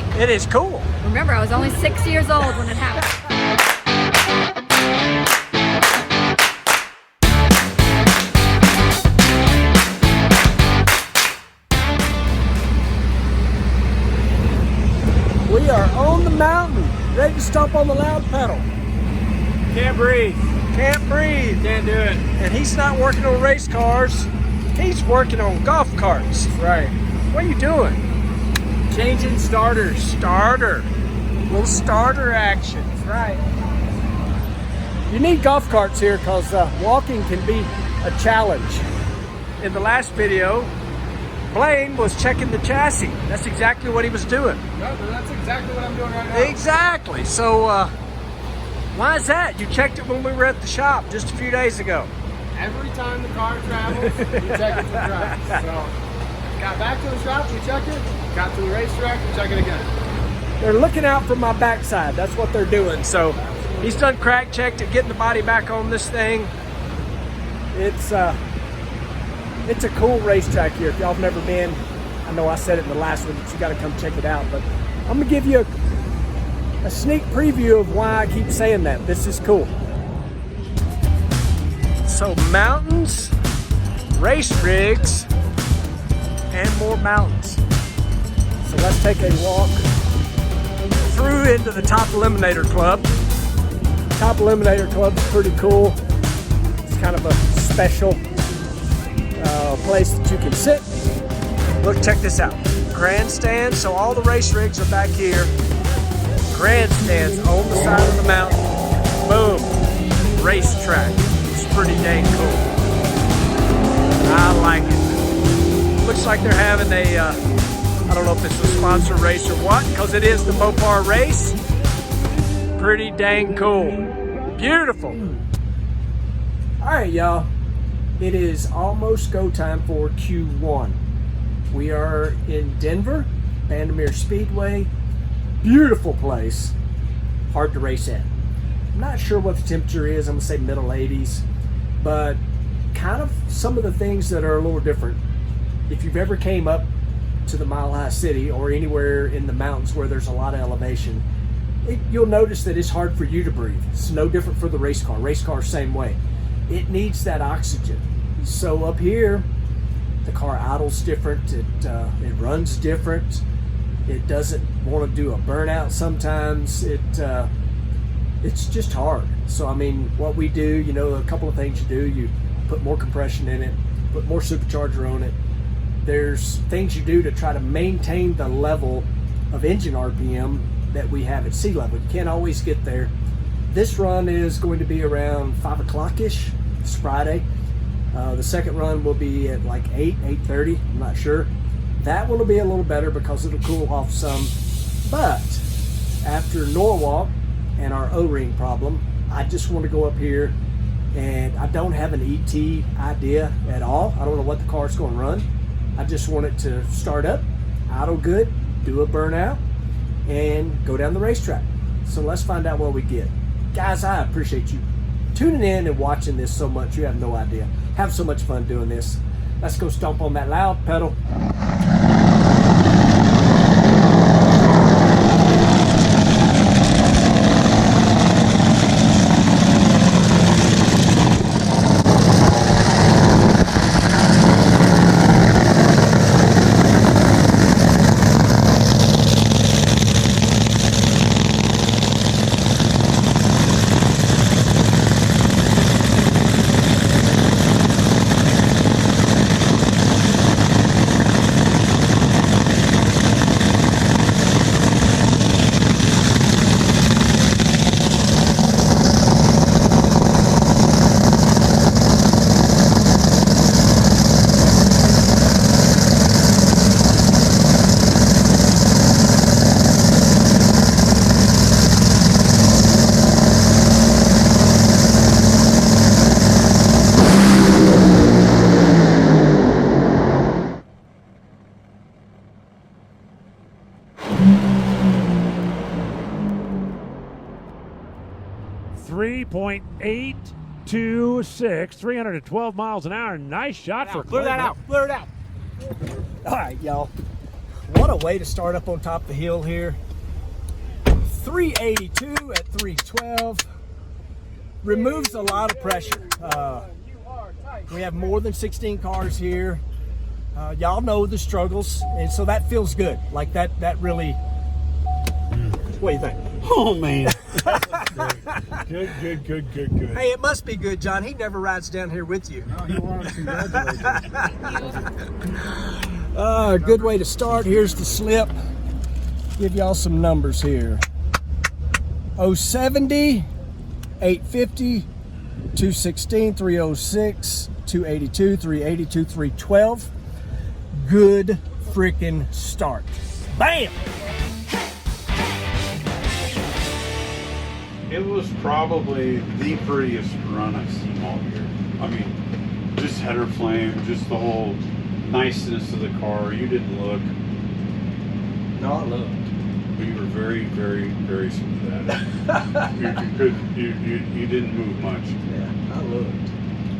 great. It is cool. Remember, I was only 6 years old when it happened. We are on the mountain, ready to stomp on the loud pedal. Can't breathe. Can't breathe. Can't do it. And he's not working on race cars. He's working on golf carts. Right. What are you doing? Changing starters. Starter. Little starter action. Right. You need golf carts here because walking can be a challenge. In the last video, Blaine was checking the chassis. That's exactly what he was doing. No, that's exactly what I'm doing right now. Exactly. So, why is that? You checked it when we were at the shop just a few days ago. Every time the car travels, you check it for tracks. So, got back to the shop, we checked it. Got to the racetrack, we check it again. They're looking out for my backside. That's what they're doing. So, he's done crack checked it, getting the body back on this thing. It's a cool racetrack here. If y'all have never been, I know I said it in the last one, but you got to come check it out. But I'm gonna give you a sneak preview of why I keep saying that. This is cool. So mountains, race rigs, and more mountains. So let's take a walk through into the Top Eliminator Club. Top Eliminator Club is pretty cool. It's kind of a special place that you can sit. Look, check this out. Grandstand, so all the race rigs are back here. Grandstands on the side of the mountain. Boom. Racetrack. It's pretty dang cool. I like it. Looks like they're having a, I don't know if it's a sponsor race or what, because it is the Mopar race. Pretty dang cool. Beautiful. All right, y'all. It is almost go time for Q1. We are in Denver, Vandermeer Speedway. Beautiful place. Hard to race at. I'm not sure what the temperature is. I'm gonna say middle 80s, but kind of some of the things that are a little different. If you've ever came up to the Mile High City or anywhere in the mountains where there's a lot of elevation, you'll notice that it's hard for you to breathe. It's no different for the race car. Race car, same way. It needs that oxygen. So up here, the car idles different. It runs different. It doesn't want to do a burnout sometimes. It's just hard. So I mean, what we do, you know, a couple of things you do. You put more compression in it, put more supercharger on it. There's things you do to try to maintain the level of engine RPM that we have at sea level. You can't always get there. This run is going to be around 5 o'clock-ish. It's Friday. The second run will be at like 8:30. I'm not sure. That one will be a little better because it'll cool off some. But after Norwalk and our O-ring problem, I just want to go up here, and I don't have an ET idea at all. I don't know what the car's going to run. I just want it to start up, idle good, do a burnout, and go down the racetrack. So let's find out what we get. Guys, I appreciate you tuning in and watching this so much. You have no idea. Have so much fun doing this. Let's go stomp on that loud pedal. .826, 312 miles an hour. Nice shot for Clear that out. Clear it out. All right, y'all. What a way to start up on top of the hill here. 382 at 312. Removes a lot of pressure. We have more than 16 cars here. Y'all know the struggles, and so that feels good. Like that really. What do you think? Oh, man. Good. Hey, it must be good, John. He never rides down here with you. No, he wanted to congratulate you. Good way to start. Here's the slip. Give y'all some numbers here. 070, 850, 216, 306, 282, 382, 312. Good freaking start. Bam! It was probably the prettiest run I've seen all year. I mean, just header flame, just the whole niceness of the car. You didn't look. No, I looked. You were very, very, very smooth at it. you didn't move much. Yeah, I looked.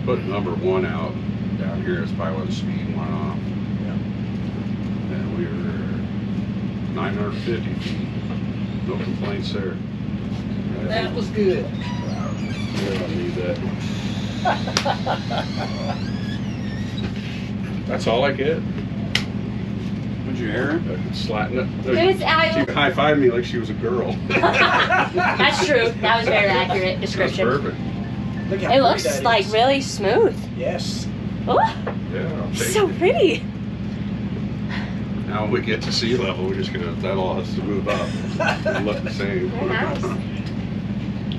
Put number one out down here is probably where the speed went off. Yeah. And we were 950 feet. No complaints there. That was good. Yeah, I need that. That's all I get. Would you hear I him? could slacken it. Who's out? She high-fived me like she was a girl. That's true. That was a very accurate That's description. perfect. Look how It pretty looks that like is. really smooth. Yes. Oh, Yeah, I'll take so it. pretty. Now when we get to sea level, we're just gonna, that all has to move up and look the same. Very nice. We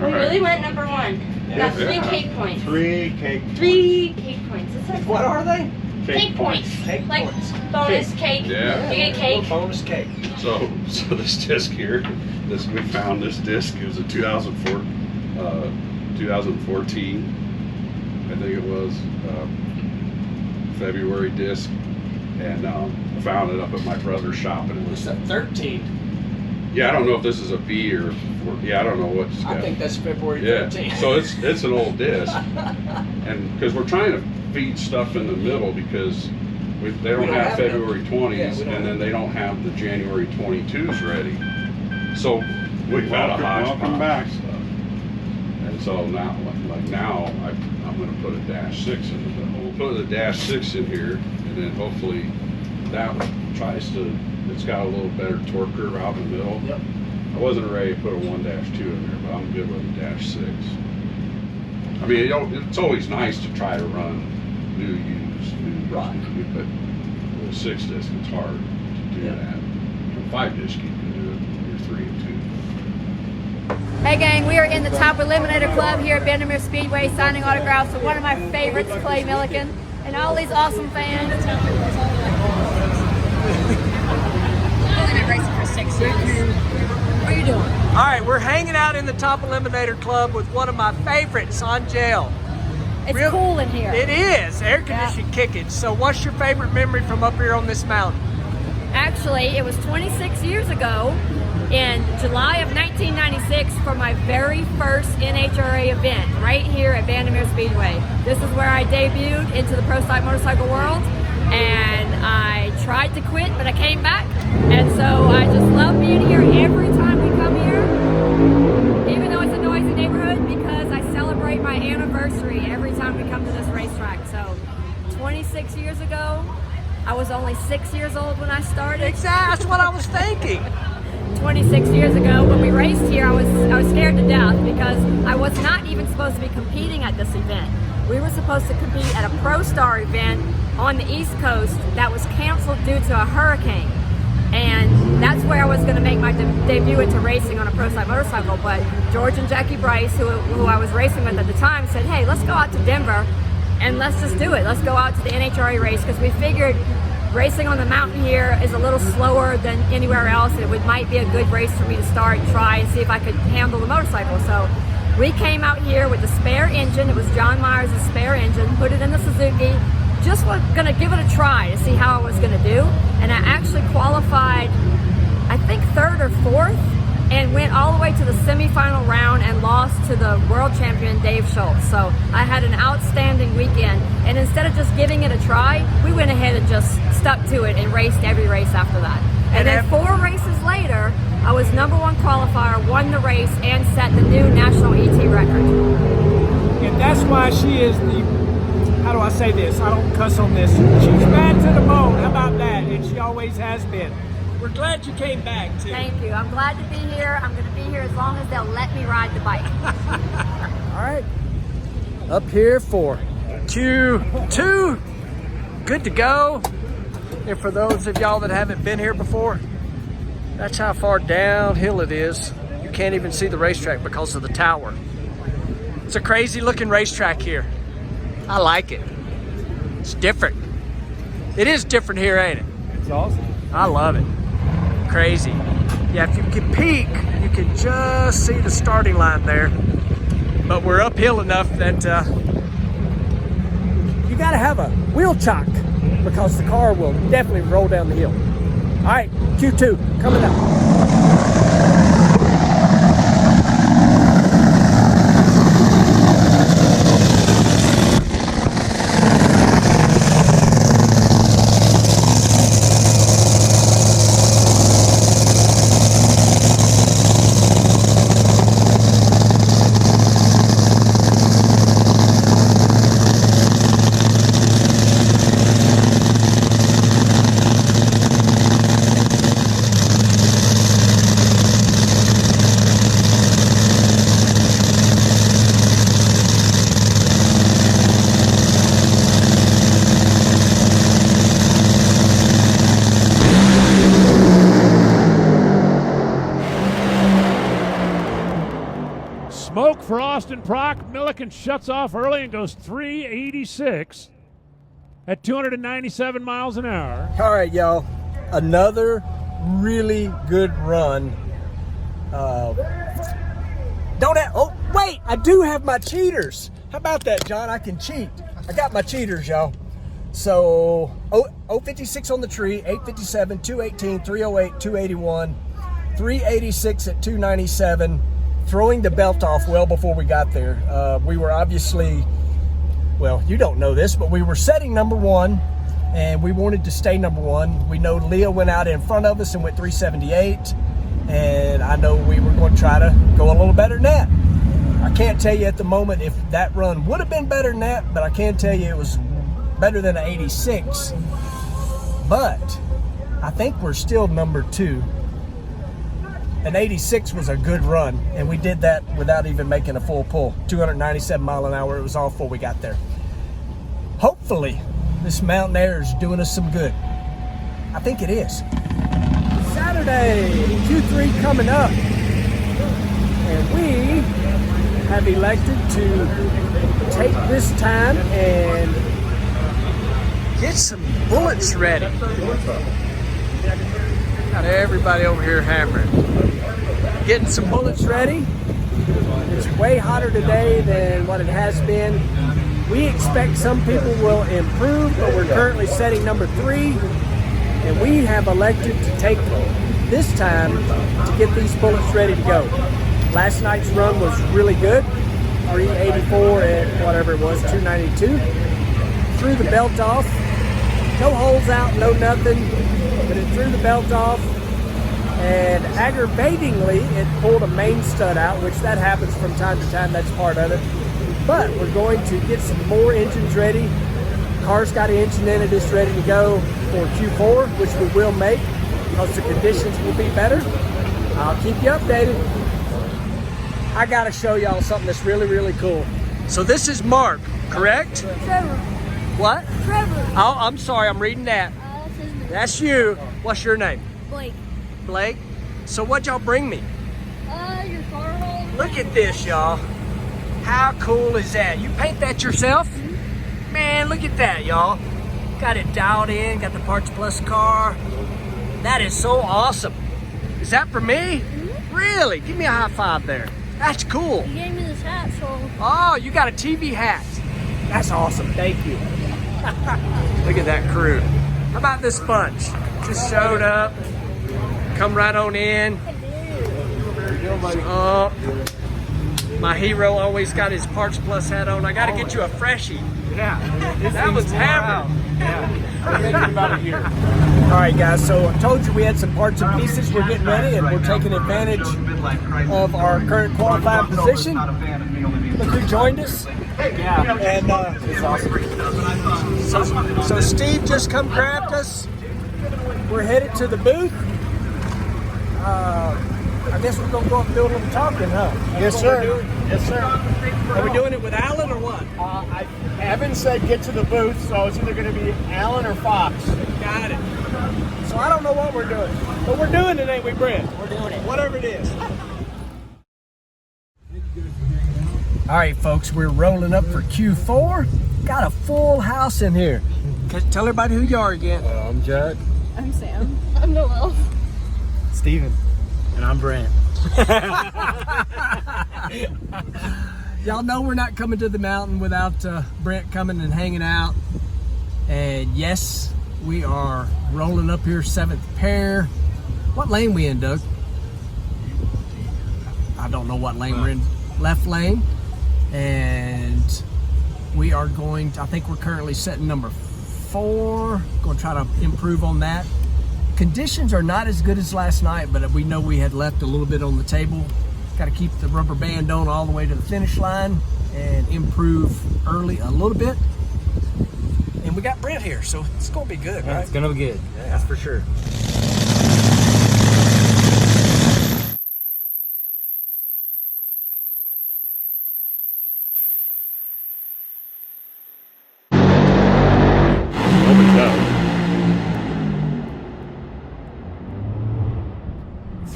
All right. really went number one. We got three Yeah. cake points. 3 cake. Three cake points. It's like What are they? cake points. Cake Like points. bonus cake. Yeah. You get a cake. Little bonus cake. So this disc here, we found this disc. It was a 2014, I think it was, February disc, and I found it up at my brother's shop, and it was, It's a 13. yeah, I don't know if this is a V or, yeah, I don't know what's I got. think that's February Yeah, 13. so it's an old disc, and because we're trying to feed stuff in the middle because they don't have February 20s, Yeah, we don't and then they don't have the January 22s ready. So we've got a hodgepodge Welcome back. of stuff. And so now, I'm going to put a -6 in the middle. We'll put a -6 in here, and then hopefully that one tries to. It's got a little better torque curve out in the middle. Yep. I wasn't ready to put a 1-2 in there, but I'm good with a -6. I mean, it's always nice to try to run new used, Right. but with a 6 disc, it's hard to do Yeah. that. 5 disc, you can do it. You're 3 and 2. Hey gang, we are in the Top Eliminator Club here at Vandermeer Speedway signing autographs with one of my favorites, Clay Milliken, and all these awesome fans. I've been racing for 6 years. What are you doing? All right, we're hanging out in the Top Eliminator Club with one of my favorites on jail. It's Real- cool in here. It is air conditioned kicking. So, what's your favorite memory from up here on this mountain? Actually, it was 26 years ago in July of 1996 for my very first NHRA event right here at Vandermeer Speedway. This is where I debuted into the pro stock motorcycle world, and I tried to quit, but I came back, and so I just love being here every time we come here, even though it's a noisy neighborhood, because I celebrate my anniversary every time we come to this racetrack. So 26 years ago, I was only 6 years old when I started. Exactly, that's what I was thinking. 26 years ago when we raced here, I was scared to death because I was not even supposed to be competing at this event. We were supposed to compete at a Pro Star event on the East Coast that was canceled due to a hurricane. And that's where I was going to make my debut into racing on a pro stock motorcycle. But George and Jackie Bryce, who I was racing with at the time, said, hey, let's go out to Denver and let's just do it. Let's go out to the NHRA race, because we figured racing on the mountain here is a little slower than anywhere else. It might be a good race for me to start and try and see if I could handle the motorcycle. So we came out here with the spare engine. It was John Myers' spare engine, put it in the Suzuki. Just was gonna give it a try to see how I was gonna do. And I actually qualified, I think 3rd or 4th, and went all the way to the semifinal round and lost to the world champion Dave Schultz. So I had an outstanding weekend, and instead of just giving it a try, we went ahead and just stuck to it and raced every race after that. And then 4 races later, I was #1 qualifier, won the race, and set the new national ET record. And that's why she is the, how do I say this? I don't cuss on this. She's bad to the bone. How about that? And she always has been. We're glad you came back, too. Thank you. I'm glad to be here. I'm going to be here as long as they'll let me ride the bike. All right. Up here for Q2. Good to go. And for those of y'all that haven't been here before, that's how far downhill it is. You can't even see the racetrack because of the tower. It's a crazy looking racetrack here. I like it. It's different. It is different here, ain't it? It's awesome. I love it. Crazy. Yeah, if you can peek, you can just see the starting line there. But we're uphill enough that you gotta have a wheel chock because the car will definitely roll down the hill. All right, Q2 coming up. Smoke for Austin Prock. Milliken shuts off early and goes 386 at 297 miles an hour. All right, y'all. Another really good run. Oh, wait, I do have my cheaters. How about that, John? I can cheat. I got my cheaters, y'all. So, 056 on the tree, 857, 218, 308, 281, 386 at 297. Throwing the belt off well before we got there. We were obviously, well, you don't know this, but we were setting #1 and we wanted to stay #1. We know Leah went out in front of us and went 378, and I know we were going to try to go a little better than that. I can't tell you at the moment if that run would have been better than that, but I can tell you it was better than an 86. But I think we're still #2. An 86 was a good run, and we did that without even making a full pull. 297 mile an hour, it was all before we got there. Hopefully, this mountain air is doing us some good. I think it is. Saturday, Q3 coming up, and we have elected to take this time and get some bullets ready. Got everybody over here hammering. Getting some bullets ready. It's way hotter today than what it has been. We expect some people will improve, but we're currently setting #3, and we have elected to take this time to get these bullets ready to go. Last night's run was really good, 384 and whatever it was, 292. Threw the belt off, no holes out, no nothing, but it threw the belt off. And aggravatingly, it pulled a main stud out, which that happens from time to time, that's part of it. But we're going to get some more engines ready. Car's got an engine in it, it's ready to go for Q4, which we will make because the conditions will be better. I'll keep you updated. I gotta show y'all something that's really, really cool. So this is Mark, correct? Trevor. What? Trevor. Oh, I'm sorry, I'm reading that. That's his name. That's you. What's your name? Blake. Blake. So what'd y'all bring me? Your car hole. Look at this, y'all. How cool is that? You paint that yourself? Man, look at that, y'all. Got it dialed in, got the Parts Plus car. That is so awesome. Is that for me? Really? Give me a high five there. That's cool. He gave me this hat, so. Oh, you got a TV hat. That's awesome, thank you. Look at that crew. How about this bunch? Just showed up. Come right on in. Oh, my hero always got his Parts Plus hat on. I got to get you a freshie. Yeah. That was hammered. We're thinking about it here. All right, guys, so I told you we had some parts and pieces. We're getting ready, and we're taking advantage of our current qualified position. Look who joined us. And it's awesome. So Steve just come grabbed us. We're headed to the booth. I guess we're going to go up and do a little talking, huh? Yes, sir. Yes, sir. Are we doing it with Alan or what? Evan said get to the booth, so it's either going to be Alan or Fox. Got it. So I don't know what we're doing, but we're doing it, ain't we, Brent? We're doing it. Whatever it is. All right, folks, we're rolling up for Q4. Got a full house in here. Tell everybody who you are again. I'm Jack. I'm Sam. I'm Noel. Steven. And I'm Brent. Y'all know we're not coming to the mountain without Brent coming and hanging out. And yes, we are rolling up here, 7th pair. What lane we in, Doug? I don't know what lane we're in. Left lane. And we are going to, I think we're currently setting number 4. Going to try to improve on that. Conditions are not as good as last night, but we know we had left a little bit on the table. Got to keep the rubber band on all the way to the finish line and improve early a little bit. And we got Brent here, so it's going to be good, right? It's going to be good. Yeah. That's for sure. Opens up.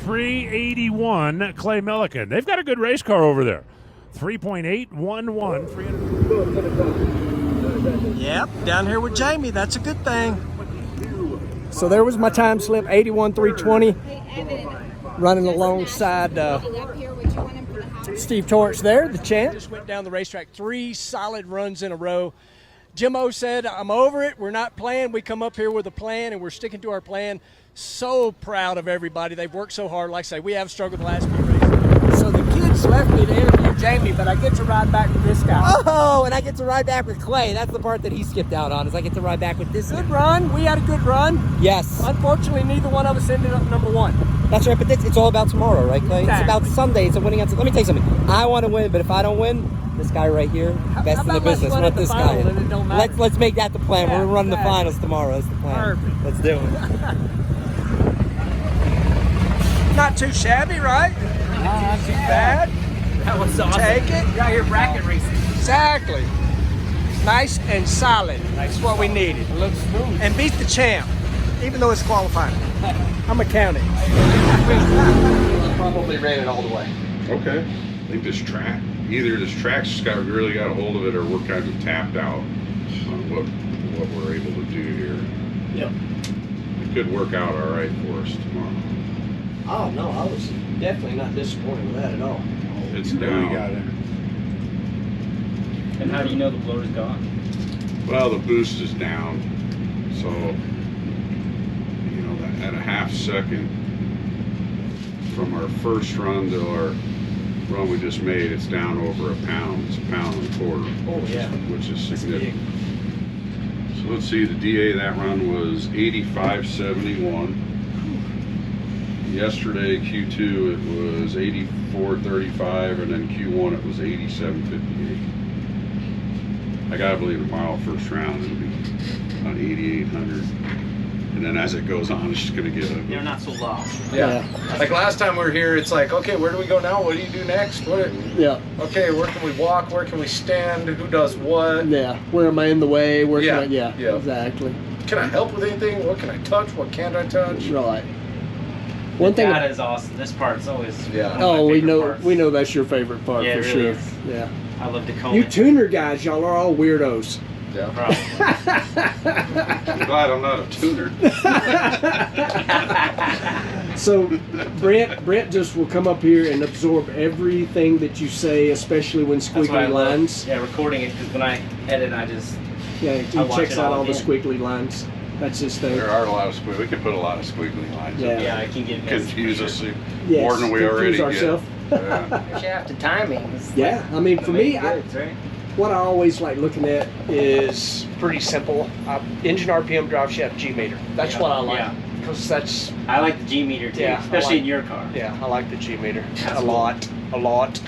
381 Clay Milliken. They've got a good race car over there. 3.811. 300. Yep, down here with Jamie. That's a good thing. So there was my time slip, 81.320. Running alongside Steve Torrance there, the champ. Just went down the racetrack, 3 solid runs in a row. Jimmo said, I'm over it. We're not playing. We come up here with a plan, and we're sticking to our plan. So proud of everybody. They've worked so hard. Like I say, we have struggled the last few races. So the kids left me to interview Jamie, but I get to ride back with this guy. Oh, and I get to ride back with Clay. That's the part that he skipped out on, is I get to ride back with this Good run. We had a good run. Yes. Unfortunately, neither one of us ended up number 1. That's right, but it's all about tomorrow, right, Clay? Exactly. It's about Sunday. It's a winning. Let me tell you something. I want to win, but if I don't win, this guy right here, best in the about let's business. run Let at the this final guy and it don't matter. Let's make that the plan. Yeah, We're running exactly. the finals tomorrow. That's the plan. Perfect. Let's do it. Not too shabby, right? Not too Bad. That was awesome. Take it. You're out here bracket racing. Exactly. Nice and solid. That's what we needed. It looks smooth. And beat the champ, even though it's qualifying. I'm a county. Probably ran it all the way. Okay. I think this track, either this track's just really got a hold of it, or we're kind of tapped out on what we're able to do here. Yep. It could work out all right for us tomorrow. Oh, no, I was definitely not disappointed with that at all. It's down. And how do you know the blower's gone? Well, the boost is down, so you know that at a half second from our first run to our run we just made, it's down over a pound. It's 1.25 pounds. Oh, yeah. Which is significant. So let's see, the DA that run was 85.71. Yesterday, Q2, it was 84.35, and then Q1 it was 87.58. I gotta believe a mile first round it'll be about 8,800, and then as it goes on, it's just gonna get a. They're not so lost. Yeah. Like last time we were here, it's like, okay, where do we go now? What do you do next? Yeah. Okay, where can we walk? Where can we stand? Who does what? Yeah. Where am I in the way? Where Yeah, can I? Yeah. yeah. Exactly. Can I help with anything? What can I touch? What can't I touch? Right. One thing. That is awesome. This part's always Yeah. one of my Oh, we favorite know. parts. We know that's your favorite part Yeah, for it sure. really is. Yeah. I love Tacoma. You tuner guys, y'all are all weirdos. Yeah. I'm glad I'm not a tuner. So Brent just will come up here and absorb everything that you say, especially when That's what I squiggly love. lines. Yeah, recording it, because when I edit, I just Yeah, he I watch checks it out all all the again. squiggly lines. That's his thing. There are a lot of squiggly. We can put a lot of squiggly lines. Yeah. up. yeah, I can get messed Confuse for us sure. Yes, more than we confuse already ourselves. get. Yeah. Shaft and timing. Is Yeah, I mean, for me, right? what I always like looking at is pretty simple. Engine RPM, drive shaft, G meter. That's what I like. Because that's... I like the G meter too, especially in your car. Yeah, I like the G meter. That's a lot.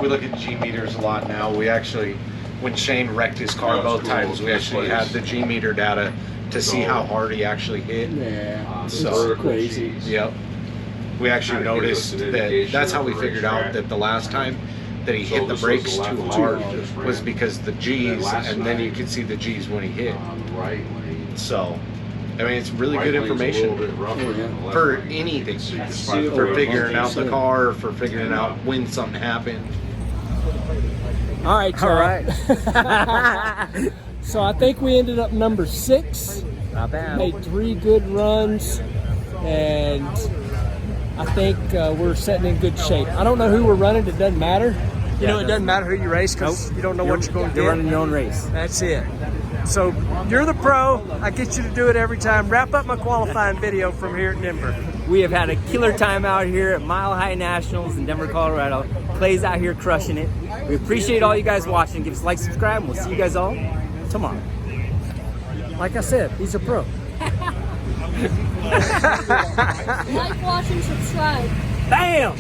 We look at G meters a lot now. We actually, when Shane wrecked his car both times, we actually had the G meter data to see how hard he actually hit. Yeah, So it's crazy. Yep. We actually noticed that that's how we figured out that the last time that he hit the brakes too hard was because the G's, and then you could see the G's when he hit. So, I mean, it's really good information for anything. For figuring out the car, for figuring out when something happened. All right, So I think we ended up number 6. Not bad. Made 3 good runs, and I think we're sitting in good shape. I don't know who we're running. It doesn't matter. You know, it doesn't matter who you race because you don't know what you're going to get. You're running your own race. That's it. So you're the pro. I get you to do it every time. Wrap up my qualifying video from here at Denver. We have had a killer time out here at Mile High Nationals in Denver, Colorado. Clay's out here crushing it. We appreciate all you guys watching. Give us a like, subscribe, and we'll see you guys all tomorrow. Like I said, he's a pro. Like, watch, and subscribe. Bam!